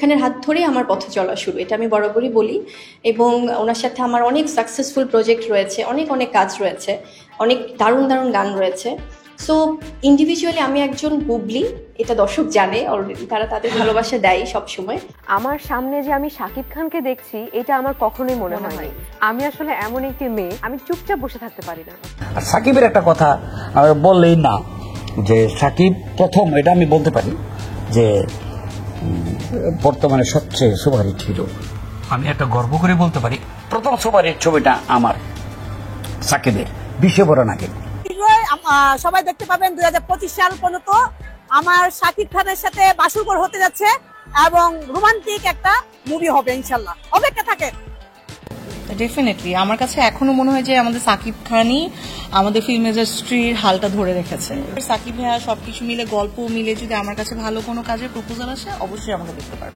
খানের হাত ধরেই আমার পথ চলা শুরু, এটা আমি বরাবরই বলি। এবং ওনার সাথে আমার অনেক সাকসেসফুল প্রজেক্ট রয়েছে, অনেক অনেক কাজ রয়েছে, অনেক দারুণ দারুণ গান রয়েছে। সো ইন্ডিভিজুয়ালি আমি একজন বুবলি, এটা দর্শক জানে অলরেডি, তারা তাদের ভালোবাসা দেয় সবসময়। আমার সামনে যে আমি শাকিব খানকে দেখছি, এটা আমার কখনোই মনে হয়নি। আমি আসলে এমন একটি মেয়ে, আমি চুপচাপ বসে থাকতে পারি না। আর সাকিবের একটা কথা বললেই না, যে সাকিব প্রথম, এটা আমি বলতে পারি যে বর্তমানে সবচেয়ে সুপারহিট হিরো। আমি একটা গর্ব করে বলতে পারি, প্রথম সুপারহিট ছবিটা আমার সাকিবের, বিষে বড় নাকি। সবাই দেখতে পাবেন 2025 সাল পর্যন্ত আমার শাকিব খানের সাথে বাসুরঘর হতে যাচ্ছে এবং রোমান্টিক একটা মুভি হবে ইনশাল্লাহ, অপেক্ষা থাকেন। ডেফিনেটলি আমার কাছে এখনো মনে হয় যে আমাদের সাকিব খানই আমাদের ফিল্ম ইন্ডাস্ট্রির হালটা ধরে রেখেছে। সাকিব ভাইয়া সবকিছু মিলে, গল্প মিলে যদি আমার কাছে ভালো কোনো কাজের প্রপোজাল আসে, অবশ্যই আমাকে দেখতে পারবে।